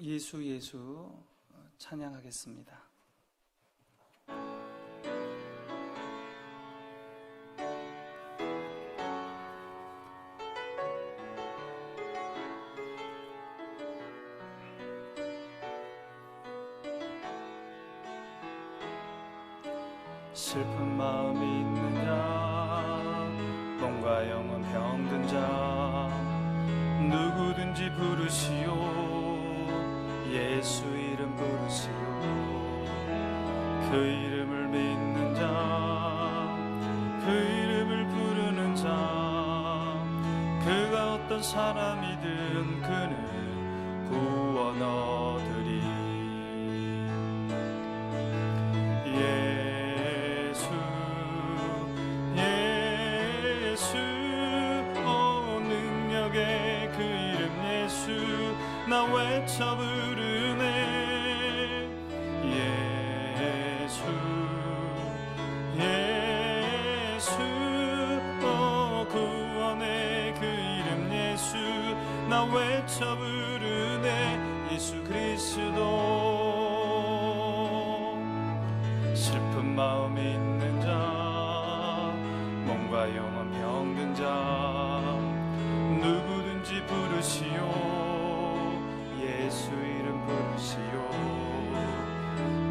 예수 예수 찬양하겠습니다. 슬픈 마음이 있느냐, 몸과 영은 병든 자, 누구든지 부르시오. 예수 이름 부르시오. 그 이름을 믿는 자, 그 이름을 부르는 자, 그가 어떤 사람이든 그는 구원 얻으리. 능력의 그 이름 예수 나 외쳐 부르네. 예수 예수 구원의 그 이름 예수 나 외쳐 부르네. 예수 그리스도. 슬픈 마음이 있는 자, 몸과 영혼 병든 자, 누구든지 부르시오. 예수 이름 부르시오.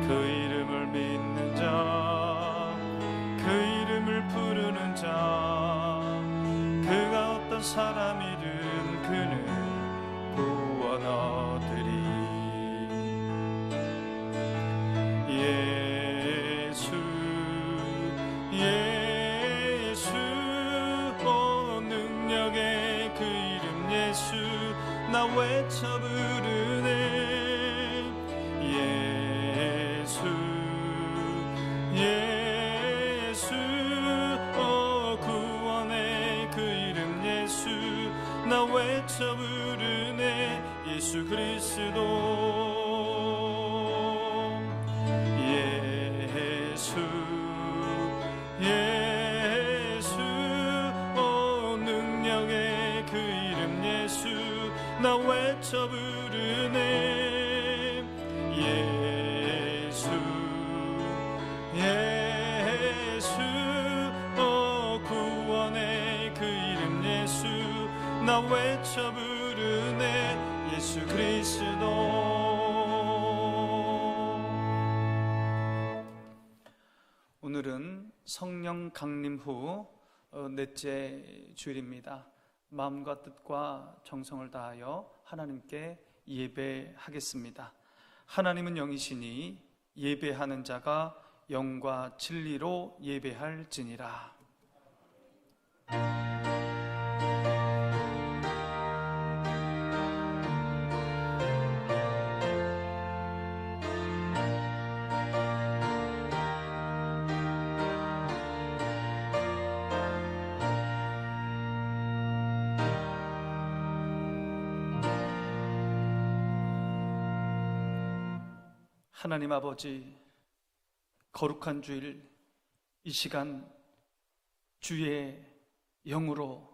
그 이름을 믿는 자, 그 이름을 부르는 자, 그가 어떤 사람이든 그는 구원 얻으리. 예수 예수 능력의 그 이름 예수 나 외쳐 부르네. 예수 예수 구원의 그 이름 예수 나 외쳐 부르네. 예수 그리스도. 예수 예수 능력의 그 이름 예수 나 외쳐 부르네. 예수 예수 구원의 그 이름 예수 나 외쳐 부르네. 예수 그리스도. 오늘은 성령 강림 후 넷째 주일입니다. 마음과 뜻과 정성을 다하여 하나님께 예배하겠습니다. 하나님은 영이시니 예배하는 자가 영과 진리로 예배할지니라. 하나님 아버지, 거룩한 주일 이 시간 주의 영으로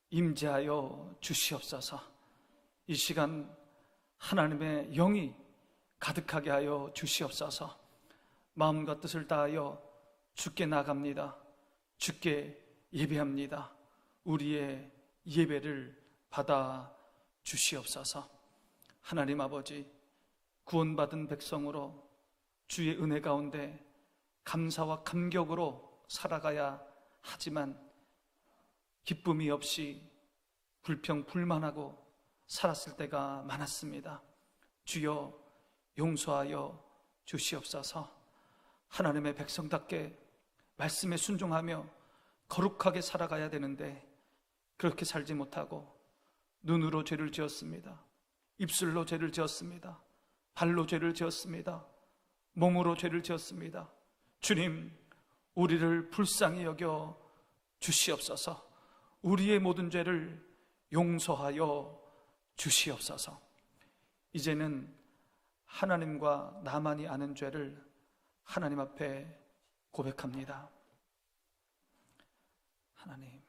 임재하여 주시옵소서. 이 시간 하나님의 영이 가득하게 하여 주시옵소서. 마음과 뜻을 다하여 주께 나갑니다. 주께 예배합니다. 우리의 예배를 받아 주시옵소서. 하나님 아버지, 구원받은 백성으로 주의 은혜 가운데 감사와 감격으로 살아가야 하지만 기쁨이 없이 불평불만하고 살았을 때가 많았습니다. 주여 용서하여 주시옵소서. 하나님의 백성답게 말씀에 순종하며 거룩하게 살아가야 되는데 그렇게 살지 못하고 눈으로 죄를 지었습니다. 입술로 죄를 지었습니다. 발로 죄를 지었습니다. 몸으로 죄를 지었습니다. 주님, 우리를 불쌍히 여겨 주시옵소서. 우리의 모든 죄를 용서하여 주시옵소서. 이제는 하나님과 나만이 아는 죄를 하나님 앞에 고백합니다. 하나님,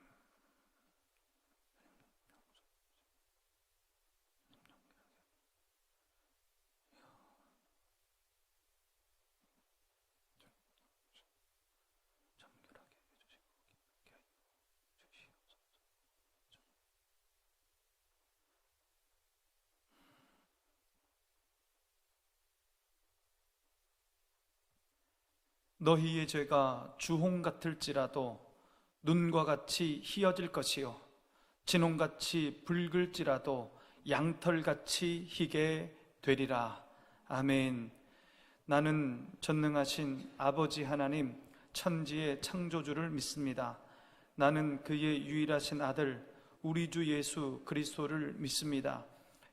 너희의 죄가 주홍 같을지라도 눈과 같이 희어질 것이요 진홍같이 붉을지라도 양털같이 희게 되리라. 아멘. 나는 전능하신 아버지 하나님 천지의 창조주를 믿습니다. 나는 그의 유일하신 아들 우리 주 예수 그리스도를 믿습니다.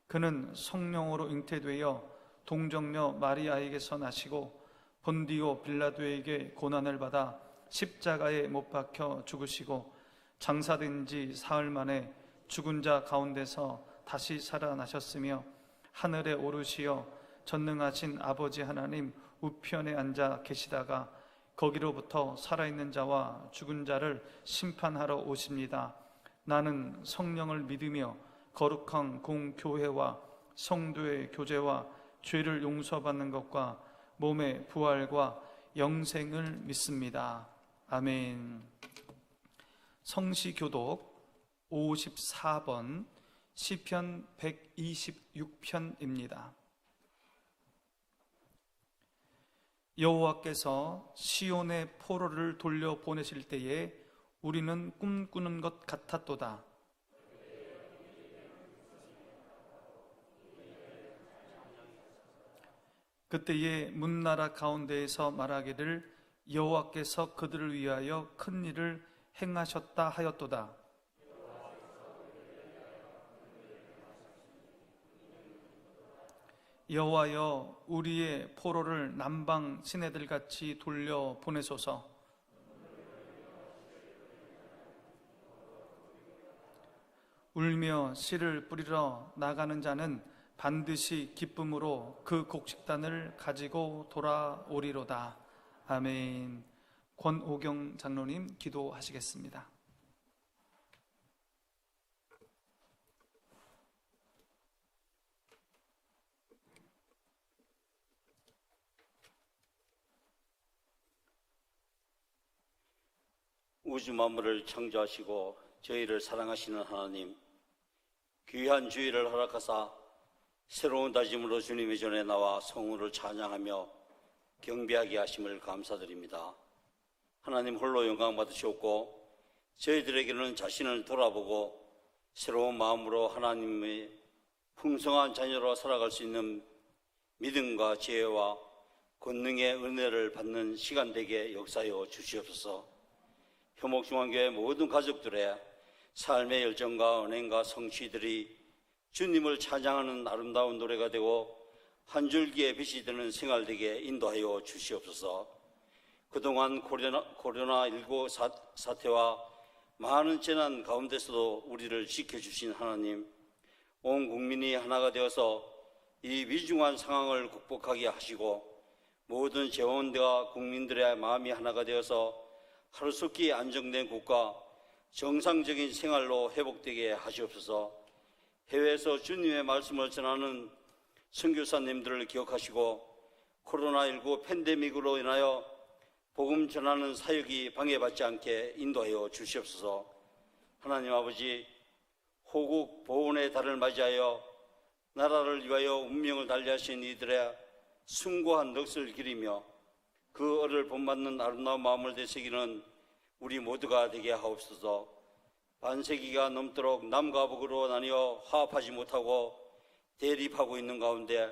그는 성령으로 잉태되어 동정녀 마리아에게서 나시고 본디오 빌라도에게 고난을 받아 십자가에 못 박혀 죽으시고 장사된 지 사흘 만에 죽은 자 가운데서 다시 살아나셨으며 하늘에 오르시어 전능하신 아버지 하나님 우편에 앉아 계시다가 거기로부터 살아있는 자와 죽은 자를 심판하러 오십니다. 나는 성령을 믿으며 거룩한 공교회와 성도의 교제와 죄를 용서받는 것과 몸의 부활과 영생을 믿습니다. 아멘. 성시교독 54번 시편 126편입니다. 여호와께서 시온의 포로를 돌려보내실 때에 우리는 꿈꾸는 것 같았도다. 그때에 문나라 가운데에서 말하기를 여호와께서 그들을 위하여 큰 일을 행하셨다 하였도다. 여호와여 우리의 포로를 남방 시내들같이 돌려 보내소서. 울며 씨를 뿌리러 나가는 자는 반드시 기쁨으로 그 곡식단을 가지고 돌아오리로다. 아멘. 권오경 장로님 기도하시겠습니다. 우주 만물을 창조하시고 저희를 사랑하시는 하나님, 귀한 주일을 허락하사 새로운 다짐으로 주님의 전에 나와 성우를 찬양하며 경배하게 하심을 감사드립니다. 하나님 홀로 영광 받으시옵고 저희들에게는 자신을 돌아보고 새로운 마음으로 하나님의 풍성한 자녀로 살아갈 수 있는 믿음과 지혜와 권능의 은혜를 받는 시간 되게 역사하여 주시옵소서. 효목중앙교회 모든 가족들의 삶의 열정과 은행과 성취들이 주님을 찬양하는 아름다운 노래가 되고 한 줄기의 빛이 되는 생활 되게 인도하여 주시옵소서. 그동안 코로나19 사태와 많은 재난 가운데서도 우리를 지켜주신 하나님, 온 국민이 하나가 되어서 이 위중한 상황을 극복하게 하시고 모든 재원과 국민들의 마음이 하나가 되어서 하루속히 안정된 국가, 정상적인 생활로 회복되게 하시옵소서. 해외에서 주님의 말씀을 전하는 선교사님들을 기억하시고 코로나19 팬데믹으로 인하여 복음 전하는 사역이 방해받지 않게 인도하여 주시옵소서. 하나님 아버지, 호국 보훈의 달을 맞이하여 나라를 위하여 운명을 달리하신 이들의 숭고한 넋을 기리며 그 얼을 본받는 아름다운 마음을 되새기는 우리 모두가 되게 하옵소서. 반세기가 넘도록 남과 북으로 나뉘어 화합하지 못하고 대립하고 있는 가운데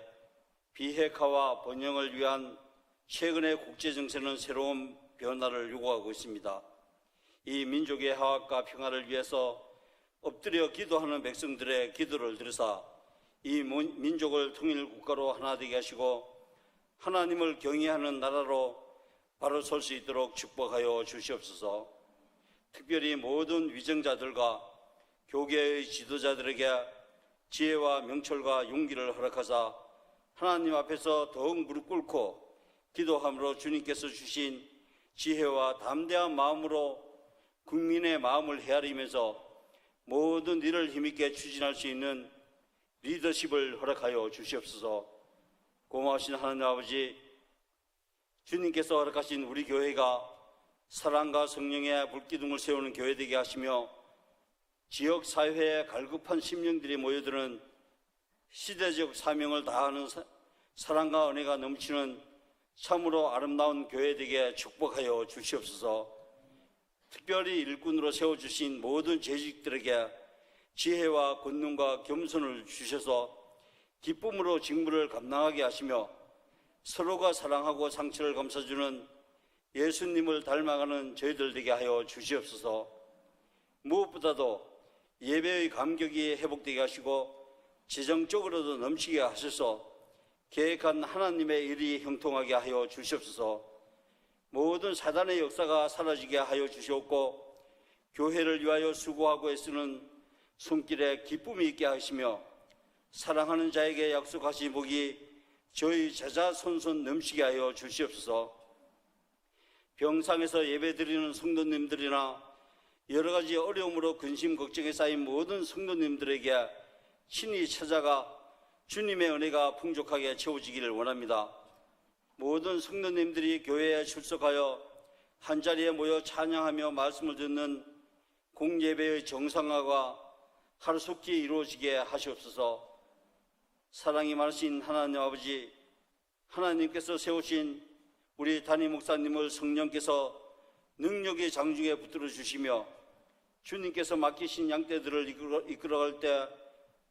비핵화와 번영을 위한 최근의 국제정세는 새로운 변화를 요구하고 있습니다. 이 민족의 화합과 평화를 위해서 엎드려 기도하는 백성들의 기도를 들으사 이 민족을 통일 국가로 하나 되게 하시고 하나님을 경외하는 나라로 바로 설 수 있도록 축복하여 주시옵소서. 특별히 모든 위정자들과 교계의 지도자들에게 지혜와 명철과 용기를 허락하사 하나님 앞에서 더욱 무릎 꿇고 기도함으로 주님께서 주신 지혜와 담대한 마음으로 국민의 마음을 헤아리면서 모든 일을 힘있게 추진할 수 있는 리더십을 허락하여 주시옵소서. 고마우신 하나님 아버지, 주님께서 허락하신 우리 교회가 사랑과 성령의 불기둥을 세우는 교회 되게 하시며 지역 사회에 갈급한 심령들이 모여드는 시대적 사명을 다하는 사랑과 은혜가 넘치는 참으로 아름다운 교회 되게 축복하여 주시옵소서. 특별히 일꾼으로 세워주신 모든 재직들에게 지혜와 권능과 겸손을 주셔서 기쁨으로 직무를 감당하게 하시며 서로가 사랑하고 상처를 감싸주는 예수님을 닮아가는 저희들 되게 하여 주시옵소서. 무엇보다도 예배의 감격이 회복되게 하시고 재정적으로도 넘치게 하셔서 계획한 하나님의 일이 형통하게 하여 주시옵소서. 모든 사단의 역사가 사라지게 하여 주시옵고 교회를 위하여 수고하고 애쓰는 손길에 기쁨이 있게 하시며 사랑하는 자에게 약속하신 복이 저희 제자 손손 넘치게 하여 주시옵소서. 병상에서 예배드리는 성도님들이나 여러 가지 어려움으로 근심 걱정에 쌓인 모든 성도님들에게 친히 찾아가 주님의 은혜가 풍족하게 채워지기를 원합니다. 모든 성도님들이 교회에 출석하여 한자리에 모여 찬양하며 말씀을 듣는 공예배의 정상화가 하루속히 이루어지게 하시옵소서. 사랑이 많으신 하나님 아버지, 하나님께서 세우신 우리 담임 목사님을 성령께서 능력의 장중에 붙들어 주시며 주님께서 맡기신 양떼들을 이끌어갈 때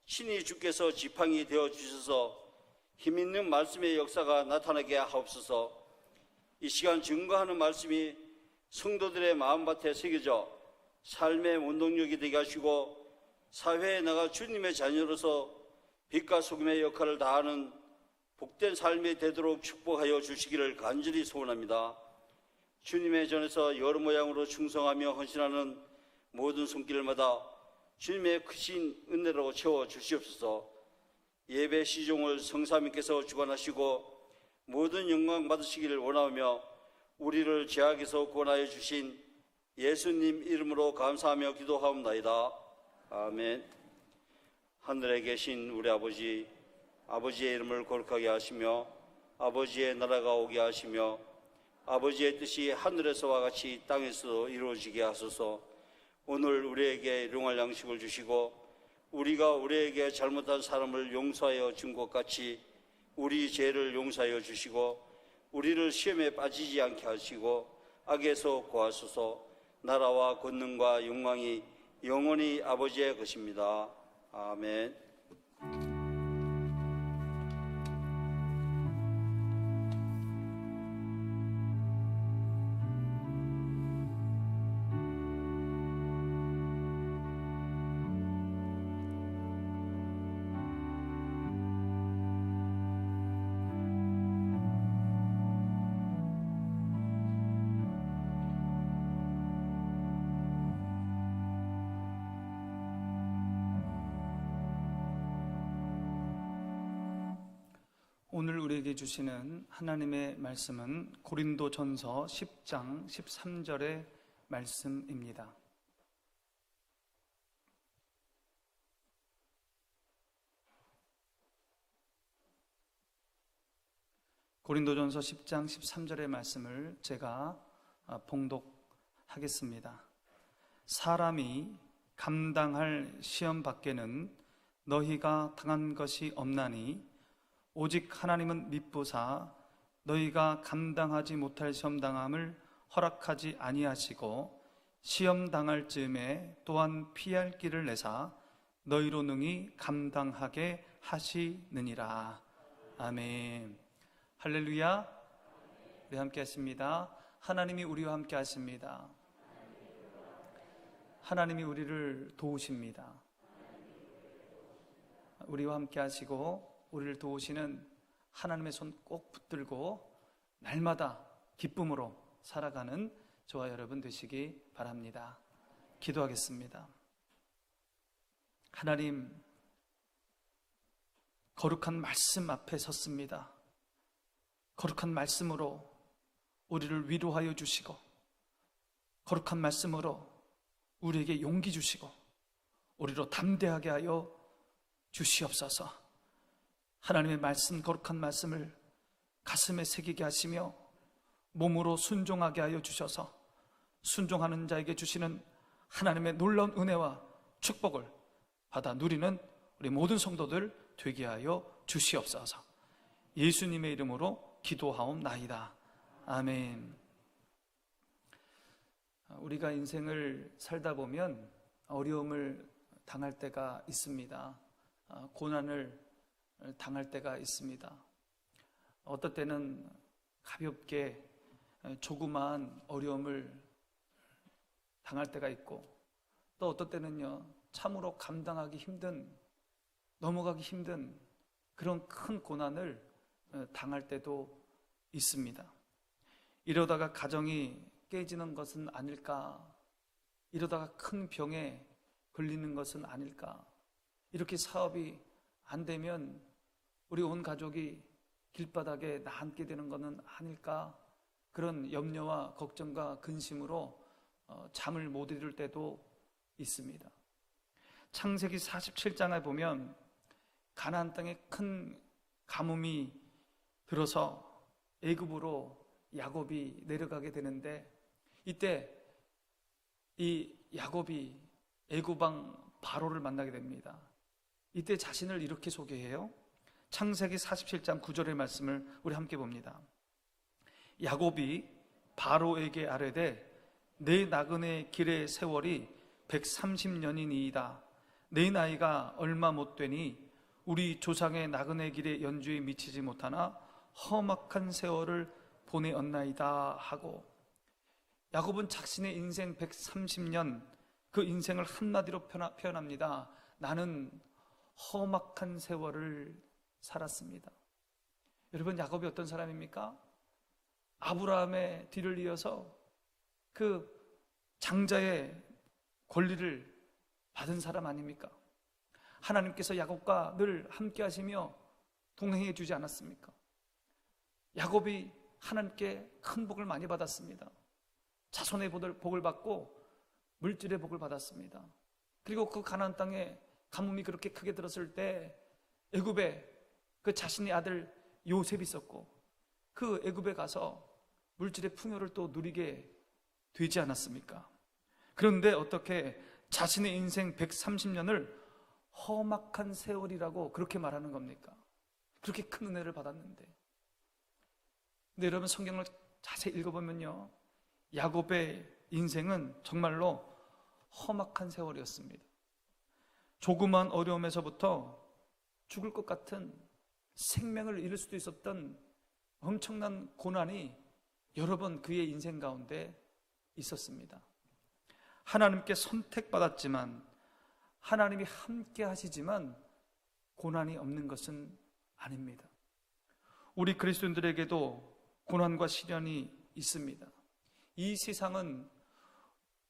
친히 주께서 지팡이 되어 주셔서 힘있는 말씀의 역사가 나타나게 하옵소서. 이 시간 증거하는 말씀이 성도들의 마음밭에 새겨져 삶의 원동력이 되게 하시고 사회에 나가 주님의 자녀로서 빛과 소금의 역할을 다하는 복된 삶이 되도록 축복하여 주시기를 간절히 소원합니다. 주님의 전에서 여러 모양으로 충성하며 헌신하는 모든 손길마다 주님의 크신 은혜로 채워 주시옵소서. 예배 시종을 성사님께서 주관하시고 모든 영광 받으시기를 원하며 우리를 죄악에서 구원하여 주신 예수님 이름으로 감사하며 기도하옵나이다. 아멘. 하늘에 계신 우리 아버지, 아버지의 이름을 거룩하게 하시며 아버지의 나라가 오게 하시며 아버지의 뜻이 하늘에서와 같이 땅에서도 이루어지게 하소서. 오늘 우리에게 일용할 양식을 주시고 우리가 우리에게 잘못한 사람을 용서하여 준 것 같이 우리 죄를 용서하여 주시고 우리를 시험에 빠지지 않게 하시고 악에서 구하소서. 나라와 권능과 영광이 영원히 아버지의 것입니다. 아멘. 오늘 우리에게 주시는 하나님의 말씀은 고린도전서 10장 13절의 말씀입니다. 고린도전서 10장 13절의 말씀을 제가 봉독하겠습니다. 사람이 감당할 시험 밖에는 너희가 당한 것이 없나니 오직 하나님은 미쁘사 너희가 감당하지 못할 시험당함을 허락하지 아니하시고 시험당할 즈음에 또한 피할 길을 내사 너희로 능히 감당하게 하시느니라. 아멘. 할렐루야. 우리 함께 하십니다. 하나님이 우리와 함께 하십니다. 하나님이 우리를 도우십니다. 우리와 함께 하시고 우리를 도우시는 하나님의 손 꼭 붙들고 날마다 기쁨으로 살아가는 저와 여러분 되시기 바랍니다. 기도하겠습니다. 하나님, 거룩한 말씀 앞에 섰습니다. 거룩한 말씀으로 우리를 위로하여 주시고 거룩한 말씀으로 우리에게 용기 주시고 우리로 담대하게 하여 주시옵소서. 하나님의 말씀, 거룩한 말씀을 가슴에 새기게 하시며 몸으로 순종하게 하여 주셔서 순종하는 자에게 주시는 하나님의 놀라운 은혜와 축복을 받아 누리는 우리 모든 성도들 되게 하여 주시옵소서. 예수님의 이름으로 기도하옵나이다. 아멘. 우리가 인생을 살다 보면 어려움을 당할 때가 있습니다. 고난을 당할 때가 있습니다. 어떨 때는 가볍게 조그마한 어려움을 당할 때가 있고, 또 어떨 때는요 참으로 감당하기 힘든, 넘어가기 힘든 그런 큰 고난을 당할 때도 있습니다. 이러다가 가정이 깨지는 것은 아닐까, 이러다가 큰 병에 걸리는 것은 아닐까, 이렇게 사업이 안 되면 우리 온 가족이 길바닥에 나앉게 되는 것은 아닐까, 그런 염려와 걱정과 근심으로 잠을 못 이룰 때도 있습니다. 창세기 47장에 보면 가나안 땅에 큰 가뭄이 들어서 애굽으로 야곱이 내려가게 되는데, 이때 이 야곱이 애굽 왕 바로를 만나게 됩니다. 이때 자신을 이렇게 소개해요. 창세기 47장 9절의 말씀을 우리 함께 봅니다. 야곱이 바로에게 아뢰되 내 나그네 길의 세월이 130년이니이다. 내 나이가 얼마 못 되니 우리 조상의 나그네 길의 연주에 미치지 못하나 험악한 세월을 보내었나이다 하고, 야곱은 자신의 인생 130년, 그 인생을 한마디로 표현합니다. 나는 험악한 세월을 살았습니다. 여러분, 야곱이 어떤 사람입니까? 아브라함의 뒤를 이어서 그 장자의 권리를 받은 사람 아닙니까? 하나님께서 야곱과 늘 함께 하시며 동행해 주지 않았습니까? 야곱이 하나님께 큰 복을 많이 받았습니다. 자손의 복을 받고 물질의 복을 받았습니다. 그리고 그 가나안 땅에 가뭄이 그렇게 크게 들었을 때 애굽에 그 자신의 아들 요셉이 있었고, 그 애굽에 가서 물질의 풍요를 또 누리게 되지 않았습니까? 그런데 어떻게 자신의 인생 130년을 험악한 세월이라고 그렇게 말하는 겁니까? 그렇게 큰 은혜를 받았는데. 근데 여러분, 성경을 자세히 읽어보면요, 야곱의 인생은 정말로 험악한 세월이었습니다. 조그만 어려움에서부터 죽을 것 같은, 생명을 잃을 수도 있었던 엄청난 고난이 여러 번 그의 인생 가운데 있었습니다. 하나님께 선택받았지만, 하나님이 함께 하시지만 고난이 없는 것은 아닙니다. 우리 그리스도인들에게도 고난과 시련이 있습니다. 이 세상은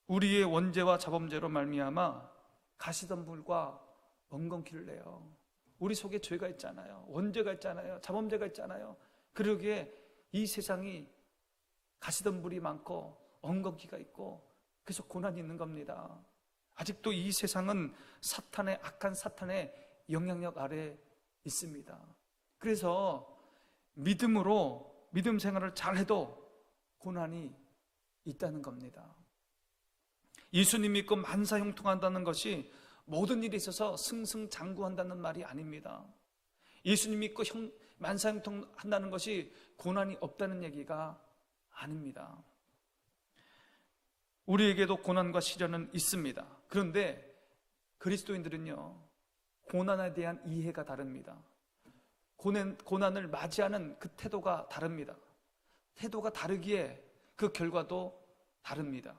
우리의 원죄와 자범죄로 말미암아 가시덤불과 엉겅퀴를 내요. 우리 속에 죄가 있잖아요. 원죄가 있잖아요. 자범죄가 있잖아요. 그러기에 이 세상이 가시덤불이 많고 엉겅퀴가 있고, 그래서 고난이 있는 겁니다. 아직도 이 세상은 사탄의, 악한 사탄의 영향력 아래 있습니다. 그래서 믿음으로 믿음 생활을 잘해도 고난이 있다는 겁니다. 예수님 믿고 만사형통한다는 것이 모든 일에 있어서 승승장구한다는 말이 아닙니다. 예수님 믿고 만사형통한다는 것이 고난이 없다는 얘기가 아닙니다. 우리에게도 고난과 시련은 있습니다. 그런데 그리스도인들은요, 고난에 대한 이해가 다릅니다. 고난을 맞이하는 그 태도가 다릅니다. 태도가 다르기에 그 결과도 다릅니다.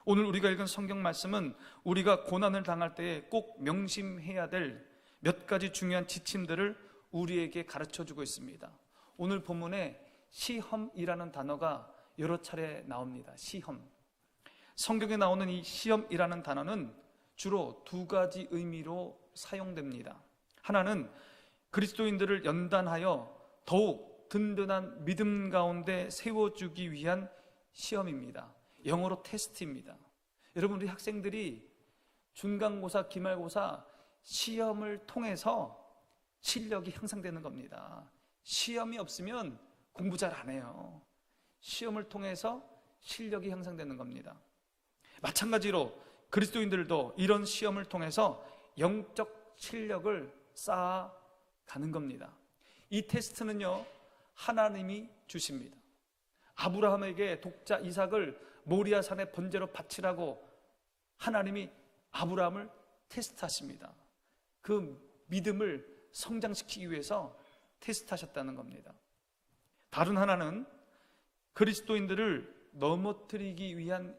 오늘 우리가 읽은 성경 말씀은 우리가 고난을 당할 때에 꼭 명심해야 될 몇 가지 중요한 지침들을 우리에게 가르쳐주고 있습니다. 오늘 본문에 시험이라는 단어가 여러 차례 나옵니다. 시험. 성경에 나오는 이 시험이라는 단어는 주로 두 가지 의미로 사용됩니다. 하나는 그리스도인들을 연단하여 더욱 든든한 믿음 가운데 세워주기 위한 시험입니다. 영어로 테스트입니다. 여러분, 우리 학생들이 중간고사, 기말고사 시험을 통해서 실력이 향상되는 겁니다. 시험이 없으면 공부 잘 안 해요. 시험을 통해서 실력이 향상되는 겁니다. 마찬가지로 그리스도인들도 이런 시험을 통해서 영적 실력을 쌓아가는 겁니다. 이 테스트는요, 하나님이 주십니다. 아브라함에게 독자 이삭을 모리아산의 번제로 바치라고 하나님이 아브라함을 테스트하십니다. 그 믿음을 성장시키기 위해서 테스트하셨다는 겁니다. 다른 하나는 그리스도인들을 넘어뜨리기 위한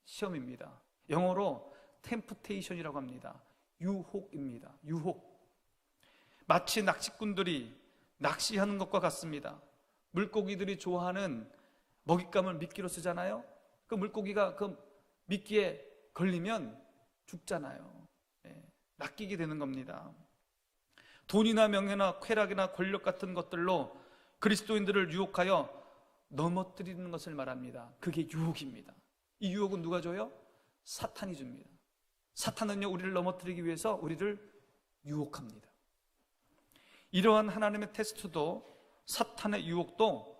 시험입니다. 영어로 템프테이션이라고 합니다. 유혹입니다. 유혹. 마치 낚시꾼들이 낚시하는 것과 같습니다. 물고기들이 좋아하는 먹잇감을 미끼로 쓰잖아요. 그 물고기가 그 미끼에 걸리면 죽잖아요. 낚이게 되는 겁니다. 돈이나 명예나 쾌락이나 권력 같은 것들로 그리스도인들을 유혹하여 넘어뜨리는 것을 말합니다. 그게 유혹입니다. 이 유혹은 누가 줘요? 사탄이 줍니다. 사탄은요, 우리를 넘어뜨리기 위해서 우리를 유혹합니다. 이러한 하나님의 테스트도, 사탄의 유혹도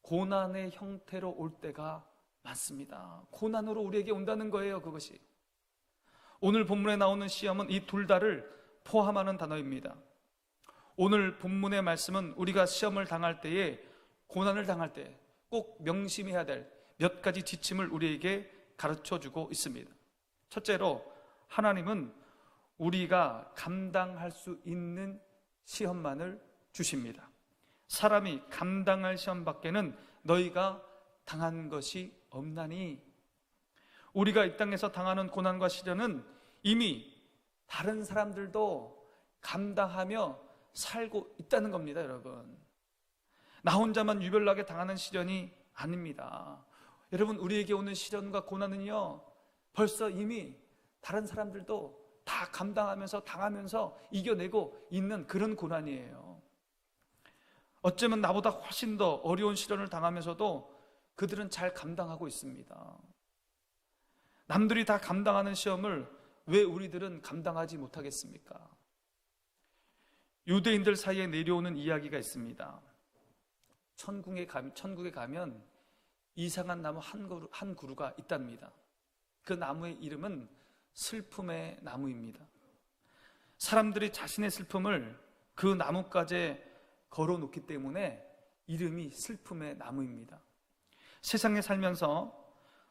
고난의 형태로 올 때가 많습니다. 고난으로 우리에게 온다는 거예요, 그것이. 오늘 본문에 나오는 시험은 이 둘 다를 포함하는 단어입니다. 오늘 본문의 말씀은 우리가 시험을 당할 때에, 고난을 당할 때 꼭 명심해야 될 몇 가지 지침을 우리에게 가르쳐주고 있습니다. 첫째로, 하나님은 우리가 감당할 수 있는 시험만을 주십니다. 사람이 감당할 시험밖에는 너희가 당한 것이 없나니. 우리가 이 땅에서 당하는 고난과 시련은 이미 다른 사람들도 감당하며 살고 있다는 겁니다, 여러분. 나 혼자만 유별나게 당하는 시련이 아닙니다. 여러분, 우리에게 오는 시련과 고난은요, 벌써 이미 다른 사람들도 다 감당하면서 당하면서 이겨내고 있는 그런 고난이에요. 어쩌면 나보다 훨씬 더 어려운 시련을 당하면서도 그들은 잘 감당하고 있습니다. 남들이 다 감당하는 시험을 왜 우리들은 감당하지 못하겠습니까? 유대인들 사이에 내려오는 이야기가 있습니다. 천국에 가면 이상한 나무 한 그루가 있답니다. 그 나무의 이름은 슬픔의 나무입니다. 사람들이 자신의 슬픔을 그 나무가지에 걸어놓기 때문에 이름이 슬픔의 나무입니다. 세상에 살면서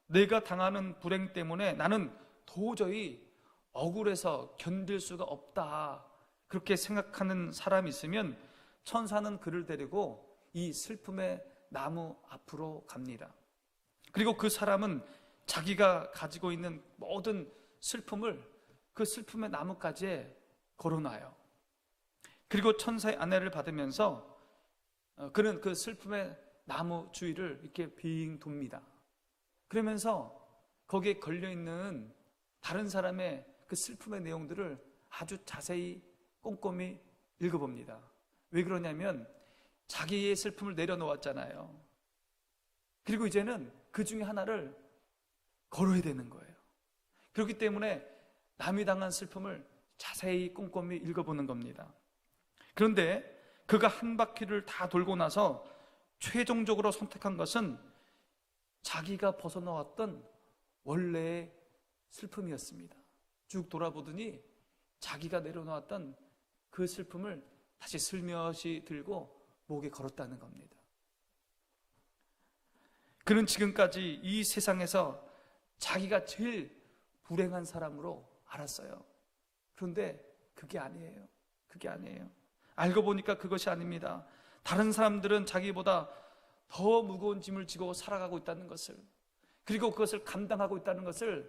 내가 당하는 불행 때문에 나는 도저히 억울해서 견딜 수가 없다, 그렇게 생각하는 사람이 있으면 천사는 그를 데리고 이 슬픔의 나무 앞으로 갑니다. 그리고 그 사람은 자기가 가지고 있는 모든 슬픔을 그 슬픔의 나무가지에 걸어놔요. 그리고 천사의 안내를 받으면서 그는 그 슬픔의 나무 주위를 이렇게 빙 돕니다. 그러면서 거기에 걸려있는 다른 사람의 그 슬픔의 내용들을 아주 자세히 꼼꼼히 읽어봅니다. 왜 그러냐면 자기의 슬픔을 내려놓았잖아요. 그리고 이제는 그 중에 하나를 걸어야 되는 거예요. 그렇기 때문에 남이 당한 슬픔을 자세히 꼼꼼히 읽어보는 겁니다. 그런데 그가 한 바퀴를 다 돌고 나서 최종적으로 선택한 것은 자기가 벗어나왔던 원래의 슬픔이었습니다. 쭉 돌아보더니 자기가 내려놓았던 그 슬픔을 다시 슬며시 들고 목에 걸었다는 겁니다. 그는 지금까지 이 세상에서 자기가 제일 불행한 사람으로 알았어요. 그런데 그게 아니에요. 그게 아니에요. 알고 보니까 그것이 아닙니다. 다른 사람들은 자기보다 더 무거운 짐을 지고 살아가고 있다는 것을, 그리고 그것을 감당하고 있다는 것을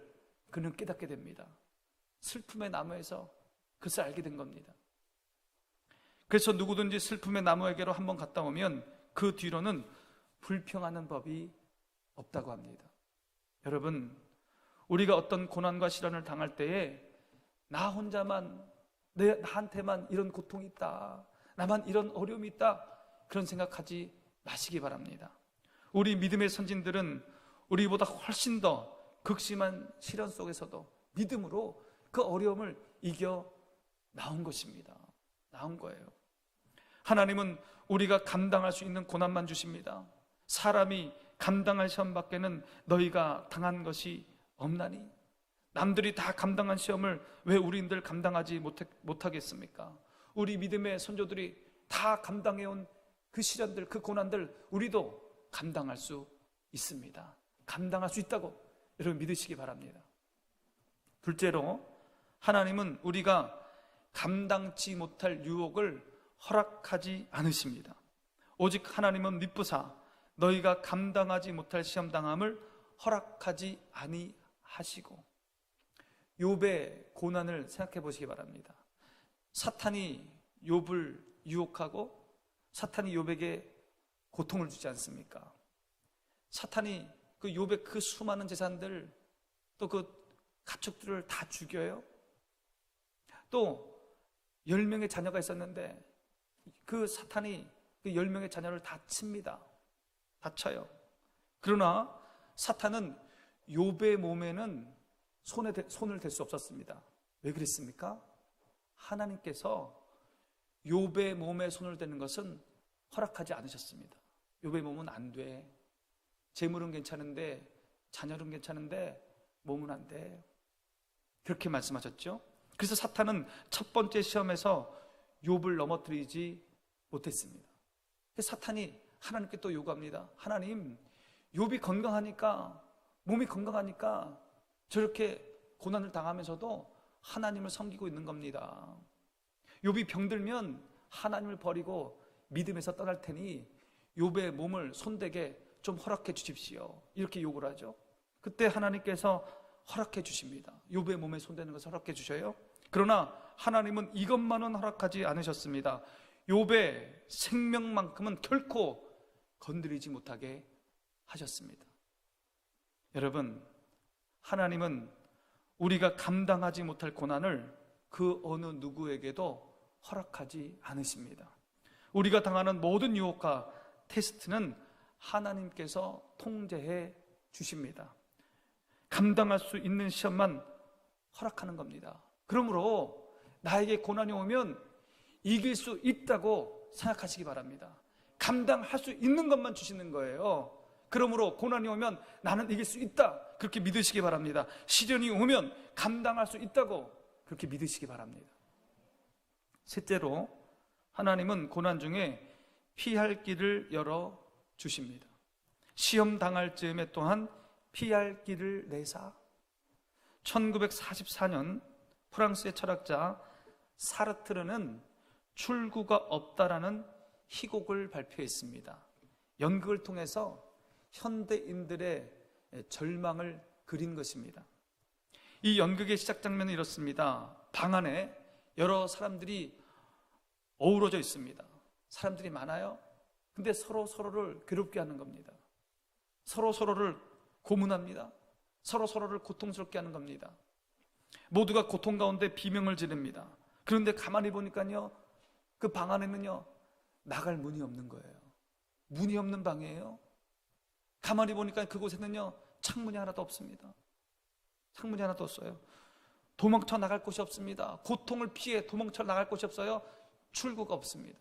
그는 깨닫게 됩니다. 슬픔의 나무에서 그것을 알게 된 겁니다. 그래서 누구든지 슬픔의 나무에게로 한번 갔다 오면 그 뒤로는 불평하는 법이 없다고 합니다. 여러분, 우리가 어떤 고난과 시련을 당할 때에 나 혼자만, 나한테만 이런 고통이 있다, 나만 이런 어려움이 있다, 그런 생각하지 마시기 바랍니다. 우리 믿음의 선진들은 우리보다 훨씬 더 극심한 시련 속에서도 믿음으로 그 어려움을 이겨 나온 것입니다. 나온 거예요. 하나님은 우리가 감당할 수 있는 고난만 주십니다. 사람이 감당할 시험밖에는 너희가 당한 것이 없나니. 남들이 다 감당한 시험을 왜 우리들 감당하지 못하겠습니까? 우리 믿음의 선조들이 다 감당해온 그 시련들, 그 고난들 우리도 감당할 수 있습니다. 감당할 수 있다고 여러분 믿으시기 바랍니다. 둘째로, 하나님은 우리가 감당치 못할 유혹을 허락하지 않으십니다. 오직 하나님은 미쁘사 너희가 감당하지 못할 시험당함을 허락하지 아니하시고. 욥의 고난을 생각해 보시기 바랍니다. 사탄이 욥을 유혹하고 사탄이 욥에게 고통을 주지 않습니까? 사탄이 그 욥의 그 수많은 재산들, 또 그 가축들을 다 죽여요. 또 10명의 자녀가 있었는데 그 사탄이 그 10명의 자녀를 다 칩니다. 다 쳐요. 그러나 사탄은 욥의 몸에는 손을 댈 수 없었습니다. 왜 그랬습니까? 하나님께서 욥의 몸에 손을 대는 것은 허락하지 않으셨습니다. 욥의 몸은 안 돼. 재물은 괜찮은데, 자녀는 괜찮은데 몸은 안 돼. 그렇게 말씀하셨죠. 그래서 사탄은 첫 번째 시험에서 욥을 넘어뜨리지 못했습니다. 사탄이 하나님께 또 요구합니다. 하나님, 욥이 건강하니까, 몸이 건강하니까 저렇게 고난을 당하면서도 하나님을 섬기고 있는 겁니다. 욥이 병들면 하나님을 버리고 믿음에서 떠날 테니 욥의 몸을 손대게 좀 허락해 주십시오. 이렇게 요구를 하죠. 그때 하나님께서 허락해 주십니다. 욥의 몸에 손대는 것을 허락해 주셔요. 그러나 하나님은 이것만은 허락하지 않으셨습니다. 욥의 생명만큼은 결코 건드리지 못하게 하셨습니다. 여러분, 하나님은 우리가 감당하지 못할 고난을 그 어느 누구에게도 허락하지 않으십니다. 우리가 당하는 모든 유혹과 테스트는 하나님께서 통제해 주십니다. 감당할 수 있는 시험만 허락하는 겁니다. 그러므로 나에게 고난이 오면 이길 수 있다고 생각하시기 바랍니다. 감당할 수 있는 것만 주시는 거예요. 그러므로 고난이 오면 나는 이길 수 있다, 그렇게 믿으시기 바랍니다. 시련이 오면 감당할 수 있다고 그렇게 믿으시기 바랍니다. 셋째로, 하나님은 고난 중에 피할 길을 열어 주십니다. 시험 당할 즈음에 또한 피할 길을 내사. 1944년 프랑스의 철학자 사르트르는 출구가 없다라는 희곡을 발표했습니다. 연극을 통해서 현대인들의 절망을 그린 것입니다. 이 연극의 시작 장면은 이렇습니다. 방 안에 여러 사람들이 어우러져 있습니다. 사람들이 많아요. 근데 서로를 괴롭게 하는 겁니다. 서로를 고문합니다. 서로를 고통스럽게 하는 겁니다. 모두가 고통 가운데 비명을 지릅니다. 그런데 가만히 보니까요, 그 방 안에는요, 나갈 문이 없는 거예요. 문이 없는 방이에요. 가만히 보니까 그곳에는요, 창문이 하나도 없습니다. 창문이 하나도 없어요. 도망쳐 나갈 곳이 없습니다. 고통을 피해 도망쳐 나갈 곳이 없어요. 출구가 없습니다.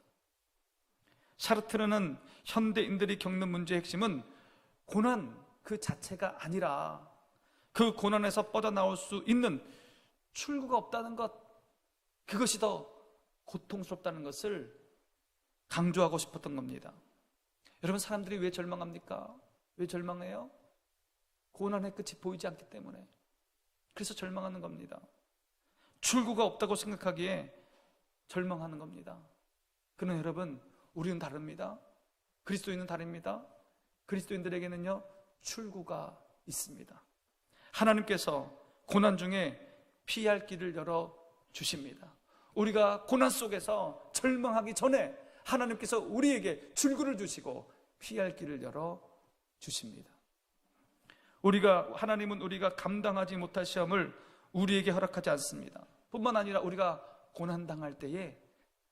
샤르트르는 현대인들이 겪는 문제의 핵심은 고난 그 자체가 아니라 그 고난에서 뻗어나올 수 있는 출구가 없다는 것, 그것이 더 고통스럽다는 것을 강조하고 싶었던 겁니다. 여러분, 사람들이 왜 절망합니까? 왜 절망해요? 고난의 끝이 보이지 않기 때문에. 그래서 절망하는 겁니다. 출구가 없다고 생각하기에 절망하는 겁니다. 그러나 여러분, 우리는 다릅니다. 그리스도인은 다릅니다. 그리스도인들에게는요, 출구가 있습니다. 하나님께서 고난 중에 피할 길을 열어 주십니다. 우리가 고난 속에서 절망하기 전에 하나님께서 우리에게 출구를 주시고 피할 길을 열어 주십니다. 하나님은 우리가 감당하지 못할 시험을 우리에게 허락하지 않습니다. 뿐만 아니라 우리가 고난당할 때에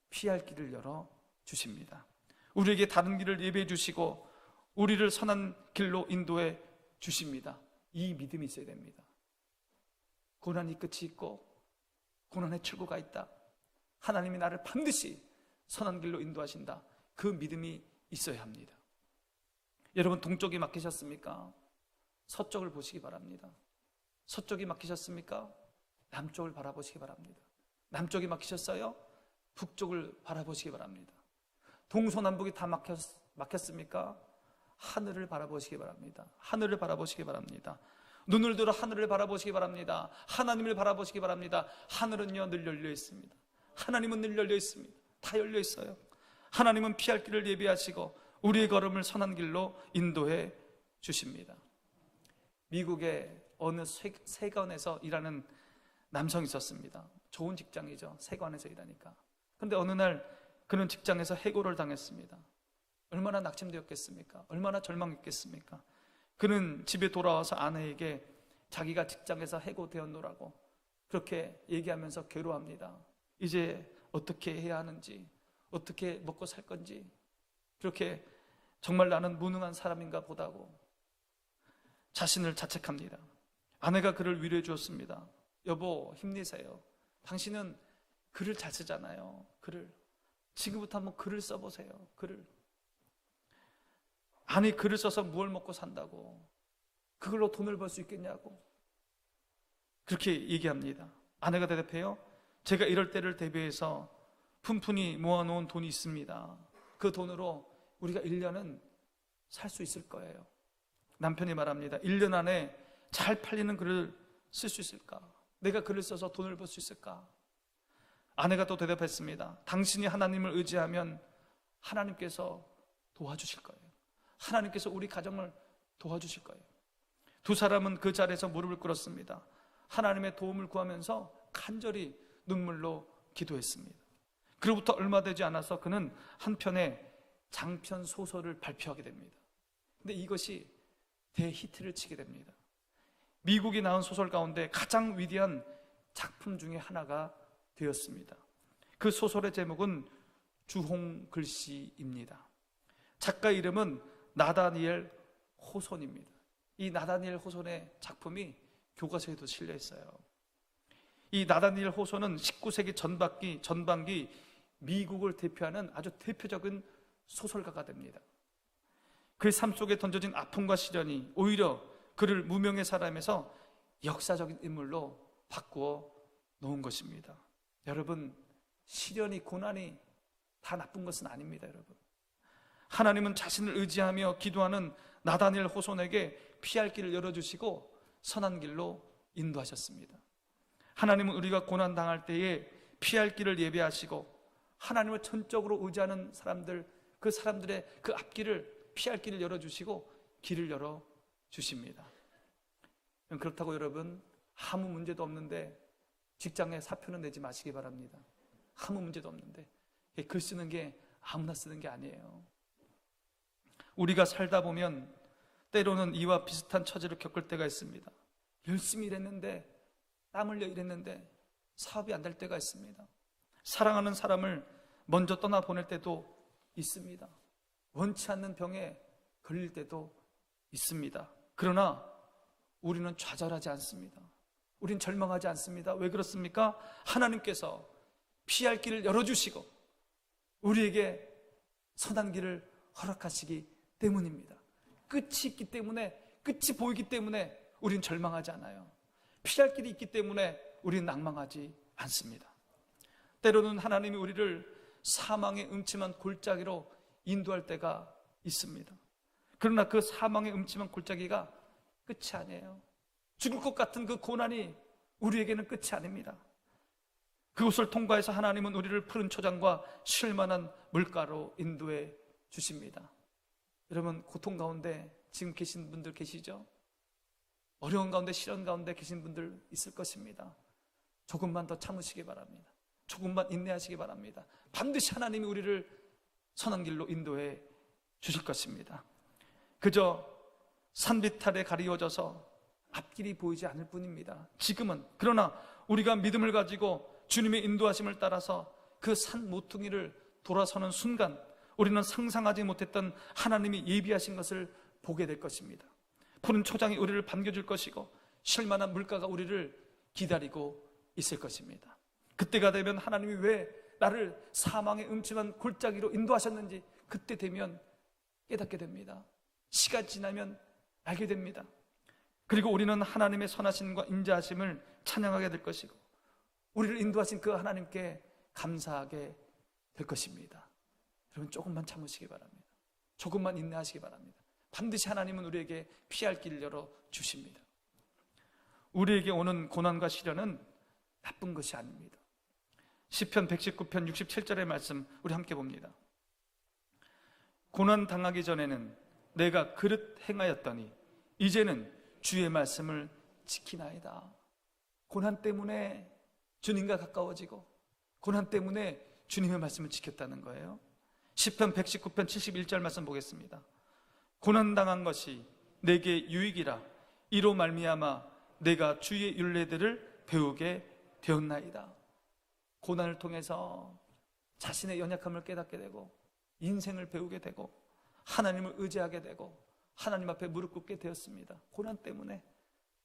피할 길을 열어 주십니다. 우리에게 다른 길을 예배해 주시고 우리를 선한 길로 인도해 주십니다. 이 믿음이 있어야 됩니다. 고난이 끝이 있고 고난의 출구가 있다. 하나님이 나를 반드시 선한 길로 인도하신다. 그 믿음이 있어야 합니다. 여러분, 동쪽이 막히셨습니까? 서쪽을 보시기 바랍니다. 서쪽이 막히셨습니까? 남쪽을 바라보시기 바랍니다. 남쪽이 막히셨어요? 북쪽을 바라보시기 바랍니다. 동서남북이 다 막혔습니까? 하늘을 바라보시기 바랍니다. 하늘을 바라보시기 바랍니다. 눈을 들어 하늘을 바라보시기 바랍니다. 하나님을 바라보시기 바랍니다. 하늘은요 늘 열려 있습니다. 하나님은 늘 열려 있습니다. 다 열려 있어요. 하나님은 피할 길을 예비하시고 우리의 걸음을 선한 길로 인도해 주십니다. 미국의 어느 세관에서 일하는 남성이 있었습니다. 좋은 직장이죠. 세관에서 일하니까. 그런데 어느 날 그는 직장에서 해고를 당했습니다. 얼마나 낙심되었겠습니까? 얼마나 절망했겠습니까? 그는 집에 돌아와서 아내에게 자기가 직장에서 해고되었노라고 그렇게 얘기하면서 괴로워합니다. 이제 어떻게 해야 하는지, 어떻게 먹고 살 건지, 그렇게 정말 나는 무능한 사람인가 보다고 자신을 자책합니다. 아내가 그를 위로해 주었습니다. 여보, 힘내세요. 당신은 글을 잘 쓰잖아요. 글을. 지금부터 한번 글을 써보세요. 글을. 아니, 글을 써서 무얼 먹고 산다고, 그걸로 돈을 벌 수 있겠냐고 그렇게 얘기합니다. 아내가 대답해요. 제가 이럴 때를 대비해서 푼푼히 모아놓은 돈이 있습니다. 그 돈으로 우리가 1년은 살 수 있을 거예요. 남편이 말합니다. 1년 안에 잘 팔리는 글을 쓸 수 있을까? 내가 글을 써서 돈을 벌 수 있을까? 아내가 또 대답했습니다. 당신이 하나님을 의지하면 하나님께서 도와주실 거예요. 하나님께서 우리 가정을 도와주실 거예요. 두 사람은 그 자리에서 무릎을 꿇었습니다. 하나님의 도움을 구하면서 간절히 눈물로 기도했습니다. 그로부터 얼마 되지 않아서 그는 한 편의 장편 소설을 발표하게 됩니다. 근데 이것이 대히트를 치게 됩니다. 미국이 낳은 소설 가운데 가장 위대한 작품 중에 하나가 되었습니다. 그 소설의 제목은 주홍글씨입니다. 작가 이름은 나다니엘 호손입니다. 이 나다니엘 호손의 작품이 교과서에도 실려 있어요. 이 나다니엘 호손은 19세기 전반기 미국을 대표하는 아주 대표적인 소설가가 됩니다. 그의 삶 속에 던져진 아픔과 시련이 오히려 그를 무명의 사람에서 역사적인 인물로 바꾸어 놓은 것입니다. 여러분, 시련이, 고난이 다 나쁜 것은 아닙니다. 여러분, 하나님은 자신을 의지하며 기도하는 나다니엘 호손에게 피할 길을 열어주시고 선한 길로 인도하셨습니다. 하나님은 우리가 고난 당할 때에 피할 길을 예비하시고 하나님을 전적으로 의지하는 사람들, 그 사람들의 그 앞길을, 피할 길을 열어주시고 길을 열어주십니다. 그렇다고 여러분, 아무 문제도 없는데 직장에 사표는 내지 마시기 바랍니다. 아무 문제도 없는데 글 쓰는 게 아무나 쓰는 게 아니에요. 우리가 살다 보면 때로는 이와 비슷한 처지를 겪을 때가 있습니다. 열심히 일했는데, 땀 흘려 일했는데 사업이 안 될 때가 있습니다. 사랑하는 사람을 먼저 떠나보낼 때도 있습니다. 원치 않는 병에 걸릴 때도 있습니다. 그러나 우리는 좌절하지 않습니다. 우린 절망하지 않습니다. 왜 그렇습니까? 하나님께서 피할 길을 열어주시고 우리에게 선한 길을 허락하시기 때문입니다. 끝이 있기 때문에, 끝이 보이기 때문에 우린 절망하지 않아요. 피할 길이 있기 때문에 우린 낭망하지 않습니다. 때로는 하나님이 우리를 사망의 음침한 골짜기로 인도할 때가 있습니다. 그러나 그 사망의 음침한 골짜기가 끝이 아니에요. 죽을 것 같은 그 고난이 우리에게는 끝이 아닙니다. 그곳을 통과해서 하나님은 우리를 푸른 초장과 쉴만한 물가로 인도해 주십니다. 여러분, 고통 가운데 지금 계신 분들 계시죠? 어려운 가운데, 시련 가운데 계신 분들 있을 것입니다. 조금만 더 참으시기 바랍니다. 조금만 인내하시기 바랍니다. 반드시 하나님이 우리를 선한 길로 인도해 주실 것입니다. 그저 산비탈에 가리워져서 앞길이 보이지 않을 뿐입니다. 지금은. 그러나 우리가 믿음을 가지고 주님의 인도하심을 따라서 그 산 모퉁이를 돌아서는 순간 우리는 상상하지 못했던 하나님이 예비하신 것을 보게 될 것입니다. 푸른 초장이 우리를 반겨줄 것이고 쉴만한 물가가 우리를 기다리고 있을 것입니다. 그때가 되면 하나님이 왜 나를 사망의 음침한 골짜기로 인도하셨는지 그때 되면 깨닫게 됩니다. 시간 지나면 알게 됩니다. 그리고 우리는 하나님의 선하심과 인자하심을 찬양하게 될 것이고 우리를 인도하신 그 하나님께 감사하게 될 것입니다. 여러분 조금만 참으시기 바랍니다. 조금만 인내하시기 바랍니다. 반드시 하나님은 우리에게 피할 길을 열어주십니다. 우리에게 오는 고난과 시련은 나쁜 것이 아닙니다. 시편 119편 67절의 말씀 우리 함께 봅니다. 고난 당하기 전에는 내가 그릇 행하였더니 이제는 주의 말씀을 지키나이다. 고난 때문에 주님과 가까워지고 고난 때문에 주님의 말씀을 지켰다는 거예요. 시편 119편 71절 말씀 보겠습니다. 고난당한 것이 내게 유익이라 이로 말미암아 내가 주의 율례들을 배우게 되었나이다. 고난을 통해서 자신의 연약함을 깨닫게 되고 인생을 배우게 되고 하나님을 의지하게 되고 하나님 앞에 무릎 꿇게 되었습니다. 고난 때문에.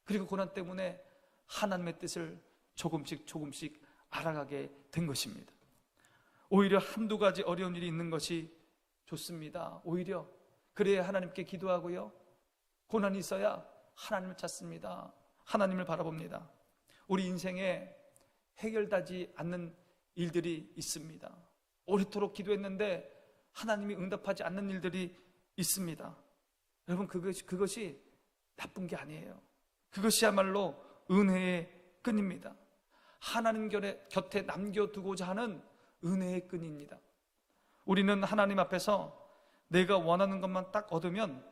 그리고 고난 때문에 하나님의 뜻을 조금씩 알아가게 된 것입니다. 오히려 한두 가지 어려운 일이 있는 것이 좋습니다. 오히려 그래야 하나님께 기도하고요, 고난이 있어야 하나님을 찾습니다. 하나님을 바라봅니다. 우리 인생에 해결되지 않는 일들이 있습니다. 오래도록 기도했는데 하나님이 응답하지 않는 일들이 있습니다. 여러분, 그것이 나쁜 게 아니에요. 그것이야말로 은혜의 끈입니다. 하나님 곁에 남겨두고자 하는 은혜의 끈입니다. 우리는 하나님 앞에서 내가 원하는 것만 딱 얻으면